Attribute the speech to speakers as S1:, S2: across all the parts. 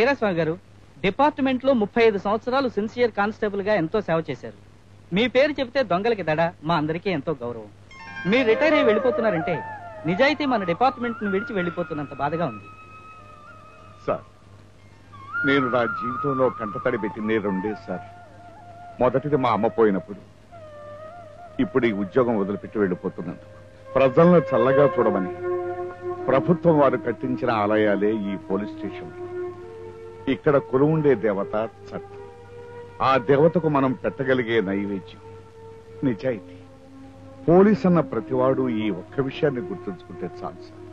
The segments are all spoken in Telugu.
S1: వీరస్వామి గారు డిపార్ట్మెంట్ లో 35 సంవత్సరాలు సిన్సియర్ కానిస్టేబుల్ గా ఎంతో సేవ చేశారు. మీ పేరు చెబితే దొంగలకి దడ, మా అందరికీ ఎంతో గౌరవం. మీరు రిటైర్ అయ్యి వెళ్ళిపోతున్నారంటే నిజాయితీ మన డిపార్ట్మెంట్ ను విడిచి వెళ్ళిపోతున్నంత బాధగా ఉంది.
S2: సార్, నేను నా జీవితంలో కంటతడి పెట్టిందే రెండే సార్. మొదటిది మా అమ్మ పోయినప్పుడు, ఇప్పుడు ఈ ఉద్యోగం వదిలిపెట్టి వెళ్ళిపోతున్నందుకు. ప్రజలను చల్లగా చూడమని ప్రభుత్వం వారు కట్టించిన ఆలయాలే ఈ పోలీస్ స్టేషన్. ఇక్కడ కొలువుండే దేవత చట్టం. ఆ దేవతకు మనం పెట్టగలిగే నైవేద్యం నిజాయితీ. పోలీస్ అన్న ప్రతివాడు ఈ ఒక్క విషయాన్ని గుర్తుంచుకుంటే చాలు సార్.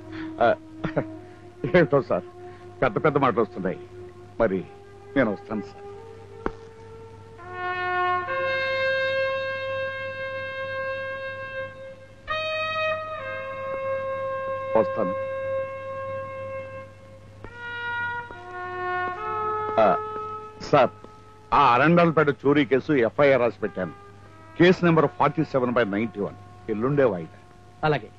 S2: ఏమిటో సార్, పెద్ద పెద్ద మాటలు వస్తున్నాయి. మరి నేను వస్తాను సార్. వస్తాను సార్. ఆ అరండాలపేట చోరీ కేసు ఎఫ్ఐఆర్ రాసి పెట్టాను. Case number 47/91. ఎల్లుండే వాయిదా.
S1: అలాగే.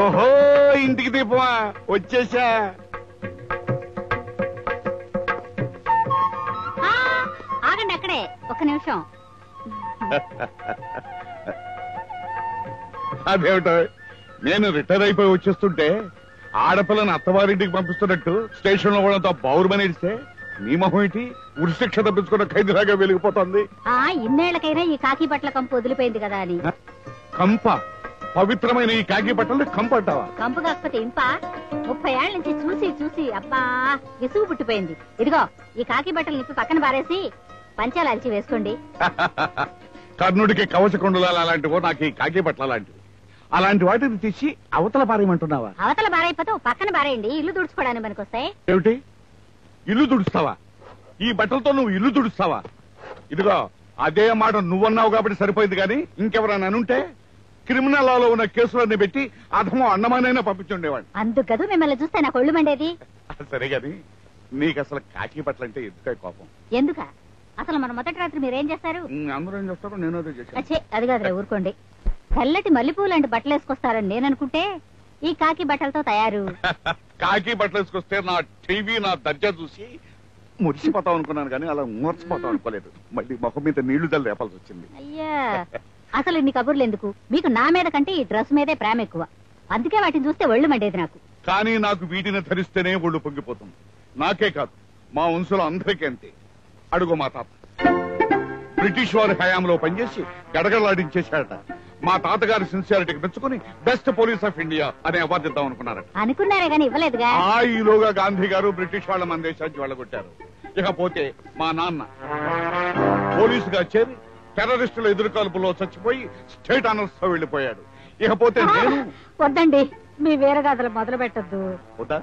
S2: ఓహో, ఇంటికి దీపమా, వచ్చేసా.
S3: ఆగండి అక్కడే ఒక నిమిషం.
S2: అదేమిటో, నేను రిటైర్ అయిపోయి వచ్చేస్తుంటే ఆడపిల్లని అత్తవారింటికి పంపిస్తున్నట్టు స్టేషన్ లో కూడా పౌరుమని ఇస్తే నీ మొహం ఏంటి ఉరిశిక్ష తప్పించుకున్న ఖైదీలాగా వెలిగిపోతుంది.
S3: ఇన్నేళ్లకైనా ఈ కాకి బట్టల కంపు వదిలిపోయింది కదా అని.
S2: కంప? పవిత్రమైన ఈ కాకి బట్టలు కంపు అంటావా?
S3: కంపు కాకపోతే ఇంప. 30 ఏళ్ల నుంచి చూసి చూసి అబ్బా విసుగు పుట్టిపోయింది. ఇదిగో ఈ కాకి బట్టలు నిప్పి పక్కన పారేసి పంచాలు అలిచి వేసుకోండి.
S2: కర్ణుడికి కవచకుండలాలు అలాంటివో, నాకు ఈ కాకి బట్టలు అలాంటివి. అలాంటి వాటిని తీసి అవతల పారేయమంటున్నావా?
S3: అవతల బారైపోతే పక్కన బారేయండి, ఇల్లు తుడుచుకోవడానికి పనికొస్తాయి.
S2: ఏమిటి, ఇల్లు తుడుస్తావా? ఈ బట్టలతో నువ్వు ఇల్లు తుడుస్తావా? ఇదిగో అదే మాట నువ్వన్నావు కాబట్టి సరిపోయింది, కానీ ఇంకెవరైనా అనుంటే క్రిమినల్ లాలో ఉన్న కేసులన్నీ పెట్టి అధమో అన్నమానైనా పంపించుండేవాడు.
S3: అందుకదు మిమ్మల్ని చూస్తే నాకు ఒళ్ళు మండేది.
S2: సరే గాని నీకు అసలు కాకి బట్టలు అంటే ఎందుకే కోపం?
S3: ఎందుక? అసలు మన మొదటి రాత్రి మీరేం చేస్తారు?
S2: అందరూ ఏం చేస్తారో నేను అదే చేశాను.
S3: అది కాదులే, ఊరుకోండి. తెల్లటి మల్లెపూలు లాంటి బట్టలు వేసుకొస్తారని నేననుకుంటే ఈ కాకి బట్టలతో తయారు.
S2: కాకి బట్టలు వేసుకొస్తే నా టీవీ నా దర్జా చూసి మురిసిపోతాం అనుకున్నాను, కానీ అలా మూర్చిపోతాం అనుకోలేదు. మళ్ళీ మొహం మీద నీళ్లు జల్లు రేపాల్సి వచ్చింది.
S3: అయ్యా, అసలు ఇన్ని కబుర్లు ఎందుకు? మీకు నా మీద కంటే ఈ డ్రెస్ మీదే ప్రేమ ఎక్కువ. అందుకే వాటిని చూస్తే ఒళ్ళు మండేది నాకు.
S2: కానీ నాకు వీటిని ధరిస్తేనే ఒళ్ళు పొంగిపోతుంది. నాకే కాదు, మా వంశంలో అందరికీ అంతే. అడుగు మా తాత బ్రిటిష్ వారి హయాంలో పనిచేసి గడగడలాడించేశాడట. మా తాతగారి సిన్సియారిటీకి మెచ్చుకుని బెస్ట్ పోలీస్ ఆఫ్ ఇండియా అనే అవార్డు ఇద్దాం అనుకున్నారట.
S3: అనుకున్నారే గానీ ఇవ్వలేదుగా.
S2: ఈలోగా గాంధీ గారు బ్రిటిష్ వాళ్ళ మన దేశానికి వెళ్ళగొట్టారు. ఇకపోతే మా నాన్న పోలీసుగా చేరి టెర్రరిస్టుల ఎదురుకాల్పులో చచ్చిపోయి స్టేట్ ఆనర్స్ తో వెళ్లిపోయాడు. ఇకపోతే నేను.
S3: వద్దండి, మీ వీరగాథలు మొదలు పెట్టద్దు.
S2: వద్దా?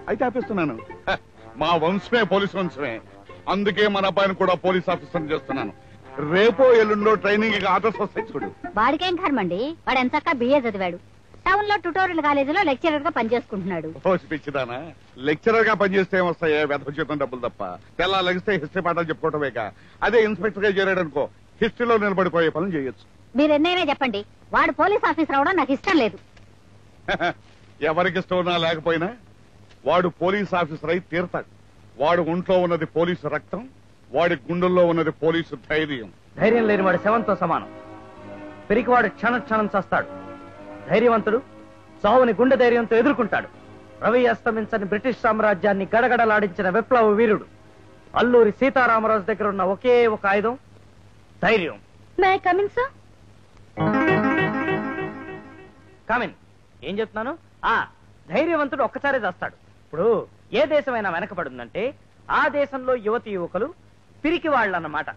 S2: అయితే ఆపిస్తున్నాను. మా వంశమే పోలీస్ వంశమే. అందుకే మన అబ్బాయిని కూడా పోలీస్ ఆఫీసర్ చేస్తున్నాను. రేపో ఎల్లుండో ట్రైనింగ్ ఆర్డర్స్ వస్తాయి చూడు.
S3: వాడికేం కర్మండి, వాడు ఎంచక్క బిఏ చదివాడు. టౌన్ లో ట్యూటోరియల్ కాలేజీలో లెక్చరర్ గా పనిచేసుకుంటున్నాడు.
S2: పిచ్చిదానా, లెక్చరర్ గా పనిచేస్తే ఏమొస్తాయా? వెధ జీతం డబ్బులు తప్ప. తెల్లా లెగిస్తే హిస్టరీ పాఠాలు చెప్పుకోవటమేగా. అదే ఇన్స్పెక్టర్ గా చేరాడు అనుకో, హిస్టరీలో నిలబడిపోయే పనులు చేయొచ్చు.
S3: మీరు ఎన్నైనా చెప్పండి, వాడు పోలీస్ ఆఫీసర్ అవడం నాకు ఇష్టం లేదు.
S2: ఎవరికి ఇష్టం ఉన్నా లేకపోయినా వాడు పోలీస్ ఆఫీసర్ అయి తీరతాడు. వాడు ఒంట్లో ఉన్నది పోలీసు రక్తం, వాడి గుండెల్లో ఉన్నది పోలీసు ధైర్యం.
S1: ధైర్యం లేని వాడు శవంతో సమానం. పెరిగివాడు క్షణ క్షణం చస్తాడు. ధైర్యవంతుడు చావుని గుండె ధైర్యంతో ఎదుర్కొంటాడు. రవి అస్తమించని బ్రిటిష్ సామ్రాజ్యాన్ని గడగడలాడించిన విప్లవ వీరుడు అల్లూరి సీతారామరాజు దగ్గర ఉన్న ఒకే ఒక ఆయుధం ధైర్యం. కామిన్, ఏం చెప్తున్నాను? ధైర్యవంతుడు ఒక్కసారే చేస్తాడు. ఇప్పుడు ఏ దేశమైనా వెనకబడిందంటే ఆ దేశంలో యువతి యువకులు పిరికి వాళ్ళన్నమాట.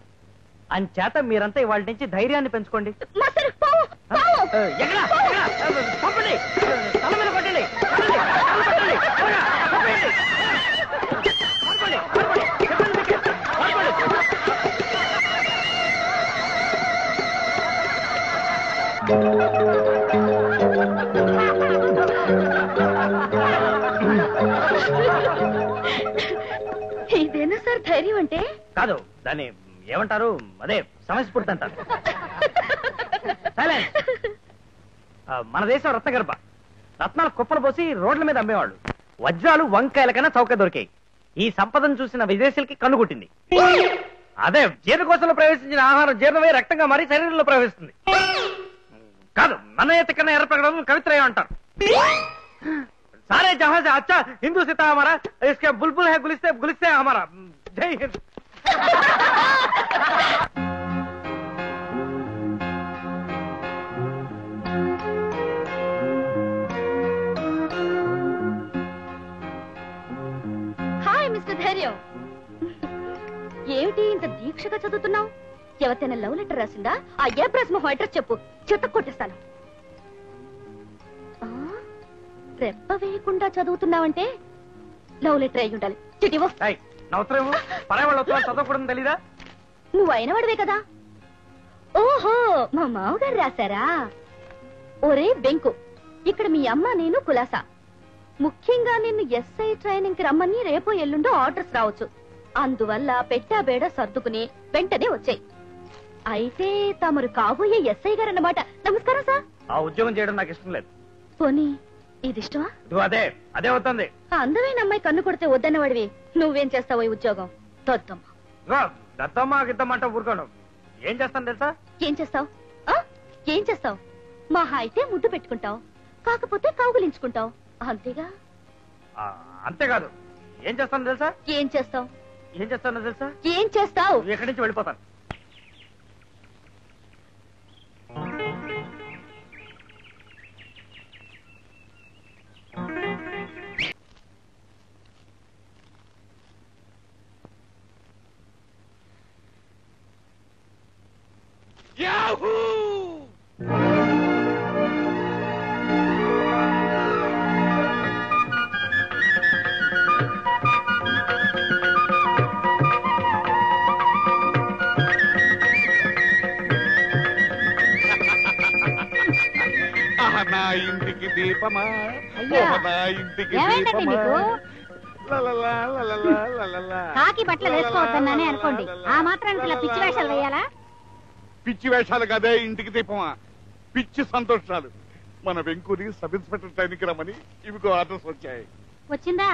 S1: అంచేత మీరంతా ఇవాళ నుంచి ధైర్యాన్ని పెంచుకోండి.
S3: ఇదేనా సార్ ధైర్యం అంటే?
S1: కాదు, దాన్ని ఏమంటారు? అదే సమస్యపూర్తి అంటారు. మన దేశం రత్నగర్భ. రత్నాలు కుప్పలు పోసి రోడ్ల మీద అమ్మేవాళ్ళు. వజ్రాలు వంకాయల కన్నా చౌక దొరికాయి. ఈ సంపదను చూసిన విదేశీయులకి కన్నుగుట్టింది. అదే జీర్ణకోశంలో ప్రవేశించిన ఆహారం జీర్ణమై రక్తంగా మారి శరీరంలో ప్రవేశిస్తుంది. కాదు, నన్నయ్య కన్నా ఎర్ర ప్రకటన కవిత్రయం అంటారు. సారే జహాं से अच्छा हिंदू सीता हमारा, इसके बुलबुल है गुलिस्ते गुलिस्ते हमारा. जय हिंद.
S3: హాయ్ మిస్టర్ ధైర్యం. ఏమిటి ఇంత దీక్షగా చదువుతున్నావు? ఎవరికైనా లవ్ లెటర్ రాసిందా? ఆ ఏ ప్రశ్న అడ్రస్ చెప్పు, చెత్త కొట్టేస్తాను. రెప్ప వేయకుండా చదువుతున్నావంటే లవ్ లెటర్ అయి ఉండాలి. చిటివో.
S1: నా ఉత్తరం పరాయి ఉత్తరం చదవకూడదు తెలీదా?
S3: నువ్వు అయిన వాడివే కదా. ఓహో, మా మామగారు రాశారా? ఒరే బెంకు, ఇక్కడ మీ అమ్మ నేను కులాసా. ముఖ్యంగా నిన్ను ఎస్ఐ ట్రైనింగ్ కి రమ్మని రేపో ఎల్లుండో ఆర్డర్స్ రావచ్చు. అందువల్ల పెట్టా బేడ సర్దుకుని వెంటనే వచ్చాయి. అయితే తమరు కాబోయే ఎస్ఐ గారు అన్నమాట. నమస్కారం సార్.
S1: ఆ ఉద్యోగం చేయడం నాకు ఇష్టం లేదు.
S3: పోనీ ఇది ఇష్టమా?
S1: అదే అదే అవుతుంది.
S3: అందమైన అమ్మాయి కన్ను కొడితే వద్దన్నవాడివి నువ్వేం చేస్తావు ఈ ఉద్యోగం?
S1: దత్తమ్మ గిద్దమ్మంట ఊరుకోను. ఏం చేస్తాను తెలుసా?
S3: ఏం చేస్తావు? ఏం చేస్తావు? మహా అయితే ముద్దు పెట్టుకుంటావు, కాకపోతే కౌగులించుకుంటావు, అంతేగా?
S1: అంతేకాదు. ఏం చేస్తాను తెలుసా?
S3: ఏం చేస్తావు?
S1: ఏం చేస్తానో తెలుసా?
S3: ఏం చేస్తావు?
S1: ఎక్కడి నుంచి వెళ్ళిపోతాను.
S2: నా ఇంటికి దీపమా, నా ఇంటికి
S3: ఏమైందండి మీకు? కాకి బట్టలు వేసుకోవద్దన్నానే అనుకోండి, ఆ మాత్రానికి ఇలా పిచ్చి వేషాలు వేయాలా?
S2: పిచ్చి వేషాలు కదే ఇంటికి దీపమా, పిచ్చి సంతోషాలు. మన వెంకుని సబ్ ఇన్స్పెక్టర్ ట్రైనింగ్ రమ్మని ఇవికో ఆర్డర్స్ వచ్చాయి.
S3: వచ్చిందా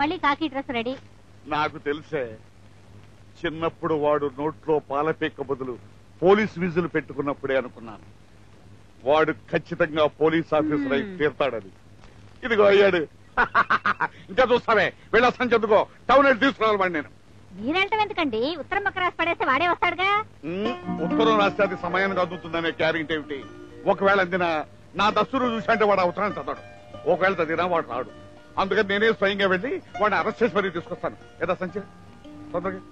S3: మళ్ళీ కాకి డ్రెస్ రెడీ?
S2: నాకు తెలిసే, చిన్నప్పుడు వాడు నోట్లో పాలపేక బదులు పోలీస్ విజులు పెట్టుకున్నప్పుడే అనుకున్నాను వాడు ఖచ్చితంగా పోలీస్ ఆఫీసర్ అయి తీర్తాడని. ఇదిగో అయ్యాడు. ఇంకా చూస్తావే, వెళ్ళొస్తాను చెందుకో. టౌన్ వెళ్ళి తీసుకురావాలి వాడు. నేను
S3: మీరెళ్ళటం ఎందుకండి? ఉత్తరం పక్క రాసి పడేస్తే వాడే వస్తాడుగా.
S2: ఉత్తరం రాస్తే అది సమయానికి అందుతుందనే క్యారెంటీ ఏమిటి? ఒకవేళ అందినా నా దస్తురు చూసాంటే వాడు అవసరాన్ని చదవడు. ఒకవేళ చదివినా వాడు రాడు. అందుకని నేనే స్వయంగా వెళ్ళి వాడిని అరెస్ట్ చేసి మరీ తీసుకొస్తాను. ఏదా సంచి తొందరగా.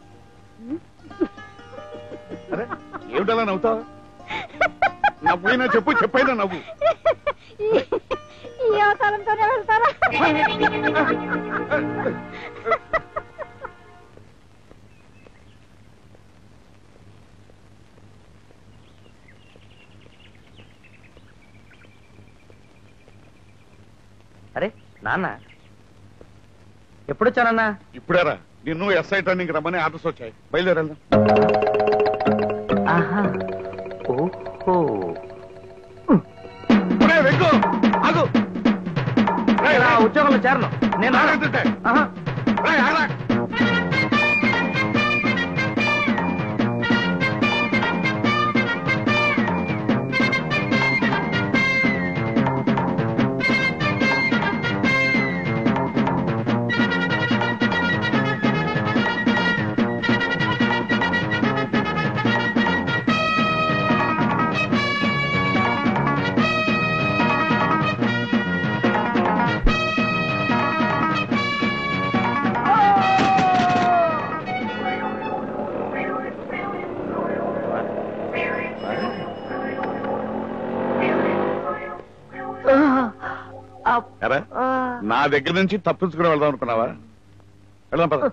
S2: అరే ఏమిటలా నవ్వుతావు? నవ్వుయినా చెప్పు, చెప్పైనా నవ్వు.
S3: ఈ అవసరంతోనే వెళ్తారా?
S1: అరే నాన్న, ఎప్పుడొచ్చానన్నా?
S2: ఇప్పుడేరా, నిన్ను ఎస్ఐ ట్రైనింగ్ రమ్మని ఆర్డర్స్ వచ్చాయి. బయలుదేరెళ్దాం.
S1: ఓహో, ఉద్యోగంలో చేరను నేను.
S2: నా దగ్గర నుంచి తప్పించుకుని వెళ్దాం అనుకున్నావా? వెళ్దాం పద.